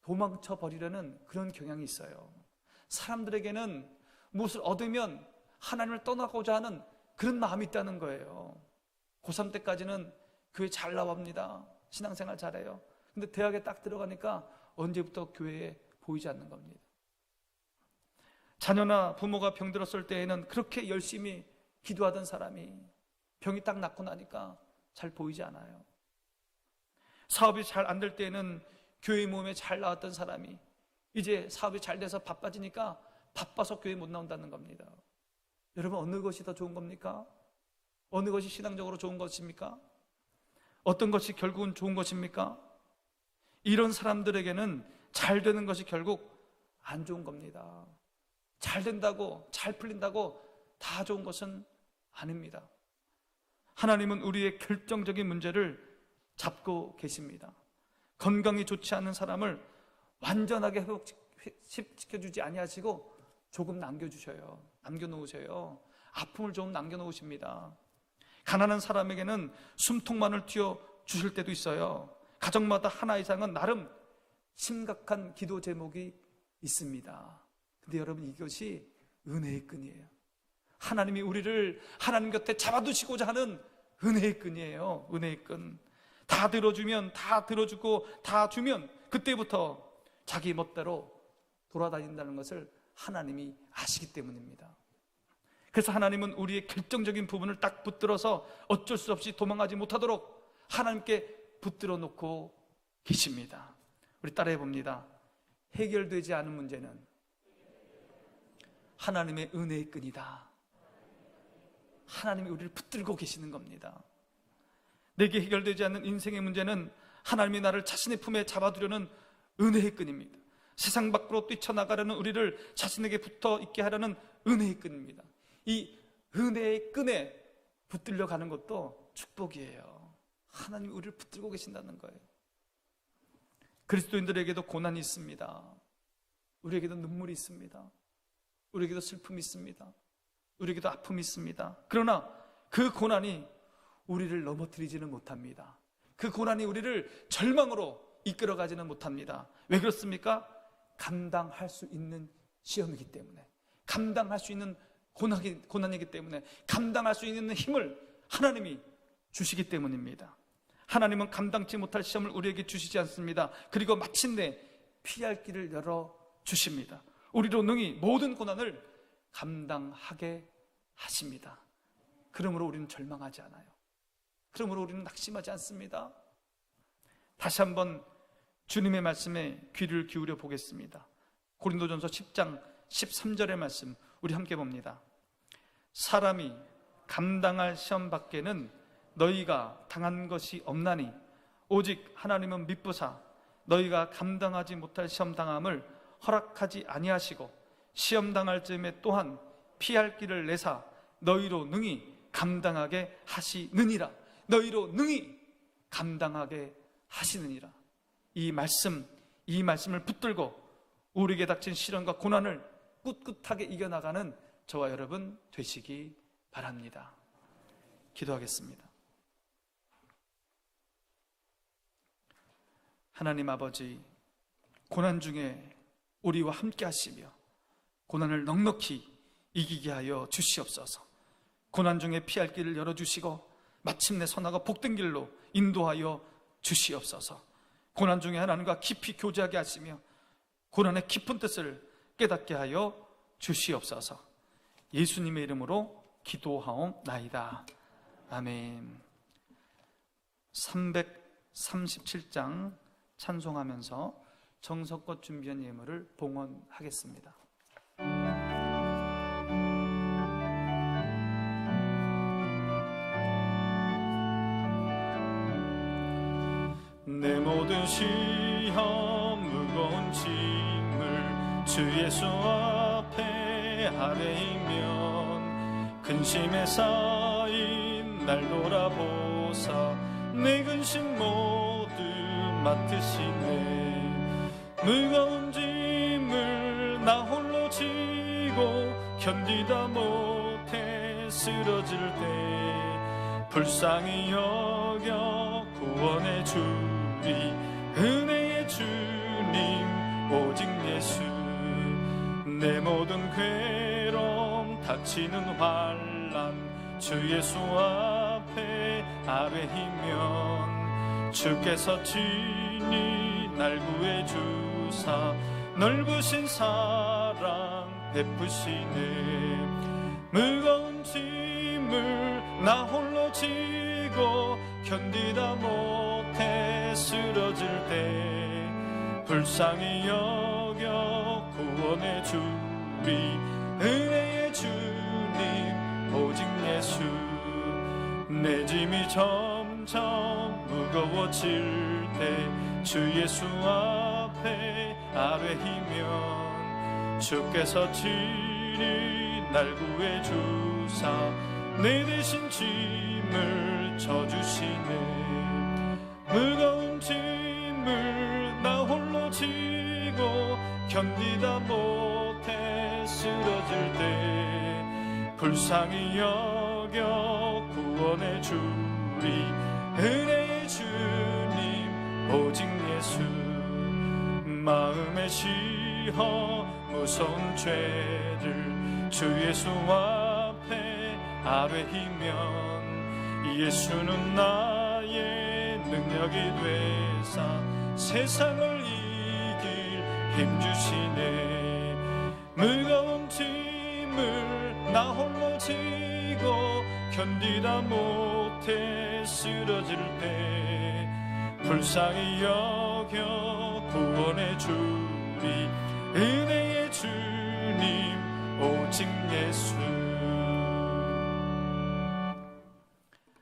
도망쳐 버리려는 그런 경향이 있어요. 사람들에게는 무엇을 얻으면 하나님을 떠나고자 하는 그런 마음이 있다는 거예요. 고3 때까지는 교회 잘 나옵니다. 신앙생활 잘해요. 근데 대학에 딱 들어가니까 언제부터 교회에 보이지 않는 겁니다. 자녀나 부모가 병들었을 때에는 그렇게 열심히 기도하던 사람이 병이 딱 낫고 나니까 잘 보이지 않아요. 사업이 잘 안 될 때에는 교회 모임에 잘 나왔던 사람이 이제 사업이 잘 돼서 바빠지니까 바빠서 교회 못 나온다는 겁니다. 여러분, 어느 것이 더 좋은 겁니까? 어느 것이 신앙적으로 좋은 것입니까? 어떤 것이 결국은 좋은 것입니까? 이런 사람들에게는 잘 되는 것이 결국 안 좋은 겁니다. 잘 된다고, 잘 풀린다고 다 좋은 것은 아닙니다. 하나님은 우리의 결정적인 문제를 잡고 계십니다. 건강이 좋지 않은 사람을 완전하게 회복시켜주지 아니하시고 조금 남겨놓으셔요. 아픔을 좀 남겨놓으십니다. 가난한 사람에게는 숨통만을 틔워주실 때도 있어요. 가정마다 하나 이상은 나름 심각한 기도 제목이 있습니다. 근데 여러분, 이것이 은혜의 끈이에요. 하나님이 우리를 하나님 곁에 잡아두시고자 하는 은혜의 끈이에요. 은혜의 끈. 다 들어주면, 다 들어주고 다 주면 그때부터 자기 멋대로 돌아다닌다는 것을 하나님이 아시기 때문입니다. 그래서 하나님은 우리의 결정적인 부분을 딱 붙들어서 어쩔 수 없이 도망가지 못하도록 하나님께 붙들어 놓고 계십니다. 우리 따라해 봅니다. 해결되지 않은 문제는 하나님의 은혜의 끈이다. 하나님이 우리를 붙들고 계시는 겁니다. 내게 해결되지 않는 인생의 문제는 하나님이 나를 자신의 품에 잡아두려는 은혜의 끈입니다. 세상 밖으로 뛰쳐나가려는 우리를 자신에게 붙어 있게 하려는 은혜의 끈입니다. 이 은혜의 끈에 붙들려 가는 것도 축복이에요. 하나님이 우리를 붙들고 계신다는 거예요. 그리스도인들에게도 고난이 있습니다. 우리에게도 눈물이 있습니다. 우리에게도 슬픔이 있습니다. 우리에게도 아픔이 있습니다. 그러나 그 고난이 우리를 넘어뜨리지는 못합니다. 그 고난이 우리를 절망으로 이끌어가지는 못합니다. 왜 그렇습니까? 감당할 수 있는 시험이기 때문에, 감당할 수 있는 고난이기 때문에, 감당할 수 있는 힘을 하나님이 주시기 때문입니다. 하나님은 감당치 못할 시험을 우리에게 주시지 않습니다. 그리고 마침내 피할 길을 열어주십니다. 우리로 능히 모든 고난을 감당하게 하십니다. 그러므로 우리는 절망하지 않아요. 그러므로 우리는 낙심하지 않습니다. 다시 한번 주님의 말씀에 귀를 기울여 보겠습니다. 고린도전서 10장 13절의 말씀 우리 함께 봅니다. 사람이 감당할 시험 밖에는 너희가 당한 것이 없나니 오직 하나님은 미쁘사 너희가 감당하지 못할 시험 당함을 허락하지 아니하시고 시험 당할 즈음에 또한 피할 길을 내사 너희로 능히 감당하게 하시느니라. 너희로 능히 감당하게 하시느니라. 이 말씀을 붙들고 우리에게 닥친 시련과 고난을 꿋꿋하게 이겨나가는 저와 여러분 되시기 바랍니다. 기도하겠습니다. 하나님 아버지, 고난 중에 우리와 함께 하시며 고난을 넉넉히 이기게 하여 주시옵소서. 고난 중에 피할 길을 열어주시고 마침내 선하고 복된 길로 인도하여 주시옵소서. 고난 중에 하나님과 깊이 교제하게 하시며 고난의 깊은 뜻을 깨닫게 하여 주시옵소서. 예수님의 이름으로 기도하옵나이다. 아멘. 337장 찬송하면서 정성껏 준비한 예물을 봉헌하겠습니다. 내 모든 시험 무거운 짐을 주 예수 앞에 아뢰이면 근심에 쌓인 날 돌아보사 내 근심 모두 맡으시네. 무거운 짐을 나 홀로 지고 견디다 못해 쓰러질 때 불쌍히 여겨 구원해 주리 은혜의 주님 오직 예수. 내 모든 괴로움 닥치는 환난 주 예수 앞에 아뢰이면 주께서 친히 날 구해 주사 넓으신 사랑 베푸시네. 무거운 짐을 나 홀로 지고 견디다 못해 쓰러질 때 불쌍히 여겨 구원해 주리 은혜의 주님 오직 예수. 내 짐이 점점 무거워질 때 주 예수 앞에 아뢰이면 주께서 친히 날 구해 주사 내 대신 짐을 져주시네. 무거운 짐을 나 홀로 지고 견디다 못해 쓰러질 때 불쌍히 여겨 구원해 주리 은혜의 주님 오직 예수. 마음에 시험 무서운 죄를 주 예수 앞에 아뢰이면 예수는 나의 능력이 되사 세상을 이길 힘 주시네. 무거운 짐을 나 홀로 지고 견디다 못해 쓰러질 때 불쌍히 여겨 구원해 주리 은혜의 주님 오직 예수.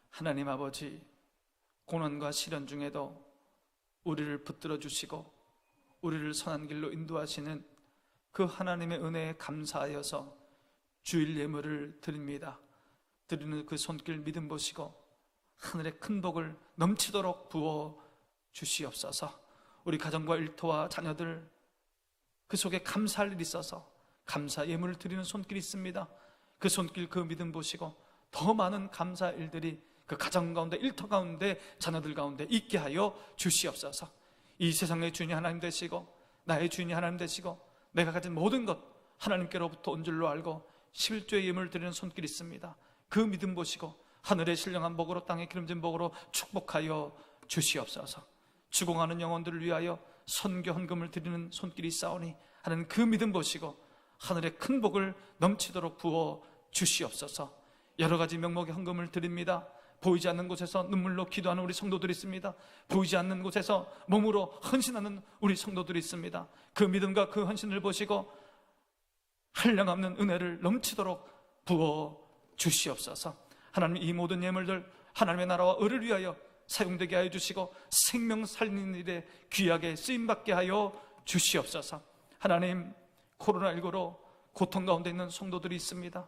하나님 아버지, 고난과 시련 중에도 우리를 붙들어 주시고 우리를 선한 길로 인도하시는 그 하나님의 은혜에 감사하여서 주일 예물을 드립니다. 드리는 그 손길 믿음 보시고 하늘의 큰 복을 넘치도록 부어 주시옵소서. 우리 가정과 일터와 자녀들 그 속에 감사할 일이 있어서 감사 예물을 드리는 손길이 있습니다. 그 손길 그 믿음 보시고 더 많은 감사 일들이 그 가정 가운데 일터 가운데 자녀들 가운데 있게 하여 주시옵소서. 이 세상의 주인이 하나님 되시고 나의 주인이 하나님 되시고 내가 가진 모든 것 하나님께로부터 온 줄로 알고 11조의 예물을 드리는 손길이 있습니다. 그 믿음 보시고 하늘의 신령한 복으로 땅의 기름진 복으로 축복하여 주시옵소서. 죽어가는 영혼들을 위하여 선교 헌금을 드리는 손길이 있사오니 하나님 그 믿음 보시고 하늘의 큰 복을 넘치도록 부어 주시옵소서. 여러 가지 명목의 헌금을 드립니다. 보이지 않는 곳에서 눈물로 기도하는 우리 성도들이 있습니다. 보이지 않는 곳에서 몸으로 헌신하는 우리 성도들이 있습니다. 그 믿음과 그 헌신을 보시고 한량없는 은혜를 넘치도록 부어 주시옵소서. 하나님 이 모든 예물들 하나님의 나라와 의를 위하여 사용되게 하여 주시고 생명 살리는 일에 귀하게 쓰임받게 하여 주시옵소서. 하나님 코로나19로 고통 가운데 있는 성도들이 있습니다.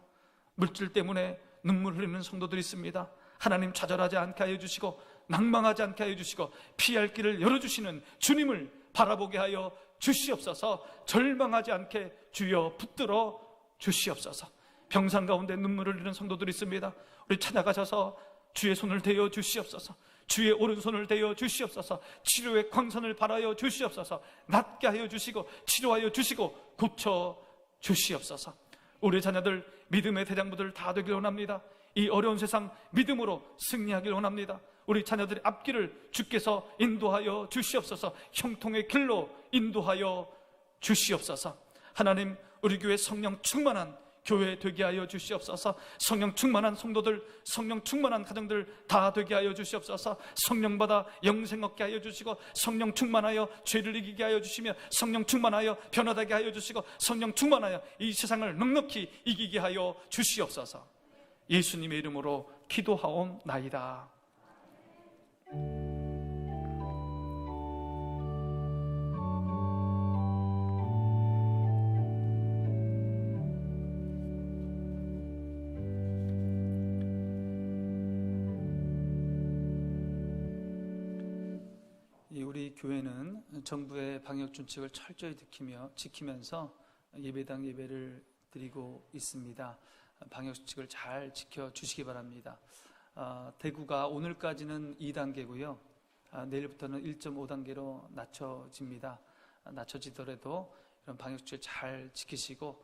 물질 때문에 눈물 흘리는 성도들이 있습니다. 하나님 좌절하지 않게 하여 주시고 낭망하지 않게 하여 주시고 피할 길을 열어주시는 주님을 바라보게 하여 주시옵소서. 절망하지 않게 주여 붙들어 주시옵소서. 병상 가운데 눈물을 흘리는 성도들이 있습니다. 우리 찾아가셔서 주의 손을 대어 주시옵소서. 주의 오른손을 대어 주시옵소서. 치료의 광선을 발하여 주시옵소서. 낫게 하여 주시고 치료하여 주시고 고쳐 주시옵소서. 우리 자녀들 믿음의 대장부들 다 되길 원합니다. 이 어려운 세상 믿음으로 승리하길 원합니다. 우리 자녀들의 앞길을 주께서 인도하여 주시옵소서. 형통의 길로 인도하여 주시옵소서. 하나님, 우리 교회 성령 충만한 교회 되게 하여 주시옵소서. 성령 충만한 성도들, 성령 충만한 가정들 다 되게 하여 주시옵소서. 성령 받아 영생 얻게 하여 주시고, 성령 충만하여 죄를 이기게 하여 주시며, 성령 충만하여 변화되게 하여 주시고, 성령 충만하여 이 세상을 넉넉히 이기게 하여 주시옵소서. 예수님의 이름으로 기도하옵나이다. 우리 교회는 정부의 방역 준칙을 철저히 지키면서 예배당 예배를 드리고 있습니다. 방역 준칙을 잘 지켜주시기 바랍니다. 대구가 오늘까지는 2단계고요. 내일부터는 1.5단계로 낮춰지더라도 이런 방역 준칙을 잘 지키시고,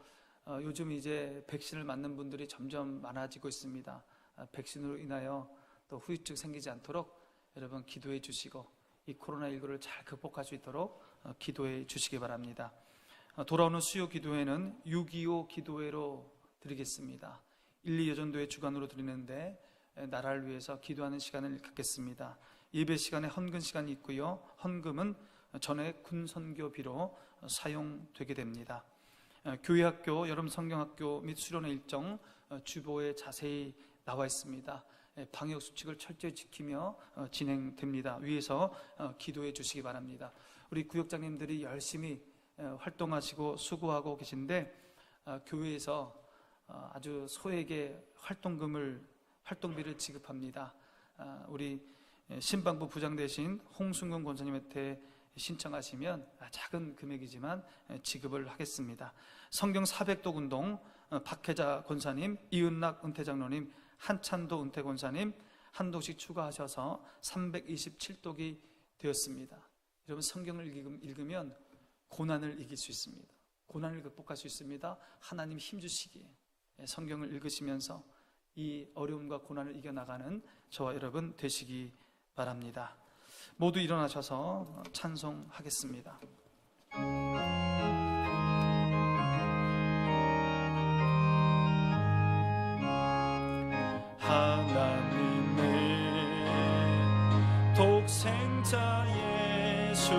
요즘 이제 백신을 맞는 분들이 점점 많아지고 있습니다. 백신으로 인하여 또 후유증 생기지 않도록 여러분 기도해 주시고, 이 코로나19를 잘 극복할 수 있도록 기도해 주시기 바랍니다. 돌아오는 수요 기도회는 6.25 기도회로 드리겠습니다. 1.2여전도회 주관으로 드리는데 나라를 위해서 기도하는 시간을 갖겠습니다. 예배 시간에 헌금 시간이 있고요. 헌금은 전액 군선교비로 사용되게 됩니다. 교회학교, 여름성경학교 및 수련회 일정 주보에 자세히 나와 있습니다. 방역수칙을 철저히 지키며 진행됩니다. 위에서 기도해 주시기 바랍니다. 우리 구역장님들이 열심히 활동하시고 수고하고 계신데, 교회에서 아주 소에게 활동비를 지급합니다. 우리 신방부 부장 되신 홍순근 권사님한테 신청하시면 작은 금액이지만 지급을 하겠습니다. 성경 400독 운동 박혜자 권사님, 이은락 은퇴장로님, 한찬도 은퇴권사님 한 독씩 추가하셔서 327독이 되었습니다. 여러분, 성경을 읽으면 고난을 이길 수 있습니다. 고난을 극복할 수 있습니다. 하나님 힘주시기에 성경을 읽으시면서 이 어려움과 고난을 이겨나가는 저와 여러분 되시기 바랍니다. 모두 일어나셔서 찬송하겠습니다. 하나님의 독생자 예수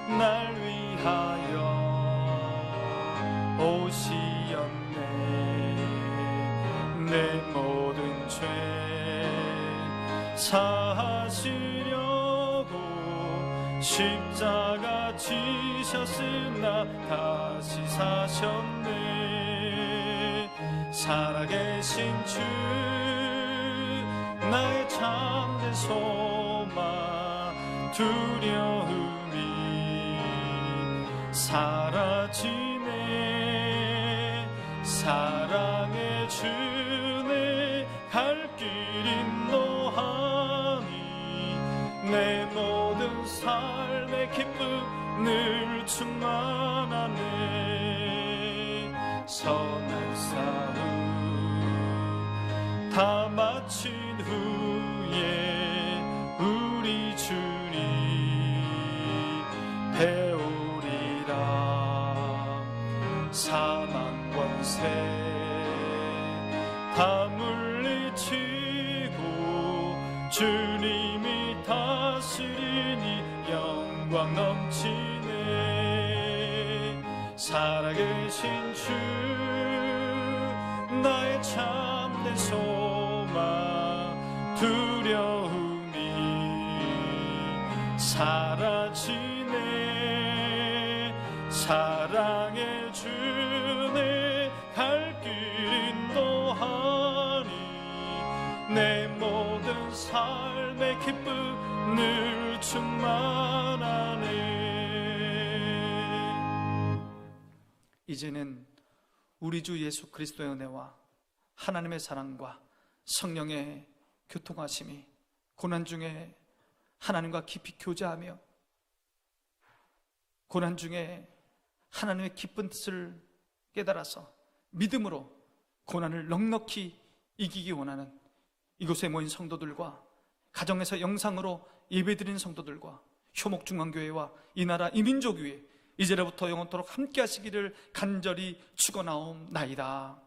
날 위하여 오시었네. 내 모든 죄 사하시려고 십자가 지셨으나 다시 사셨네. 살아계신 주 나의 참된 소망, 두려움이 사라지네. 사랑의 주네 갈 길 인도하니 내 모든 삶의 기쁨 늘 충만하네. 선한 싸움 다 마친 후에 우리 주님 배우리라. 사망 권세 다 물리치고 주님이 다스리니 영광 넘치네. 살아계신 주 나의 참된 소망, 두려움이 사라지네. 사랑의 주네 갈 길 인도하니 내 모든 삶의 기쁨 이제는 우리 주 예수 그리스도의 은혜와 하나님의 사랑과 성령의 교통하심이 고난 중에 하나님과 깊이 교제하며 고난 중에 하나님의 기쁜 뜻을 깨달아서 믿음으로 고난을 넉넉히 이기기 원하는 이곳에 모인 성도들과 가정에서 영상으로 예배드리는 성도들과 효목중앙교회와 이 나라 이민족 위에 이제로부터 영원토록 함께 하시기를 간절히 축원하옵나이다.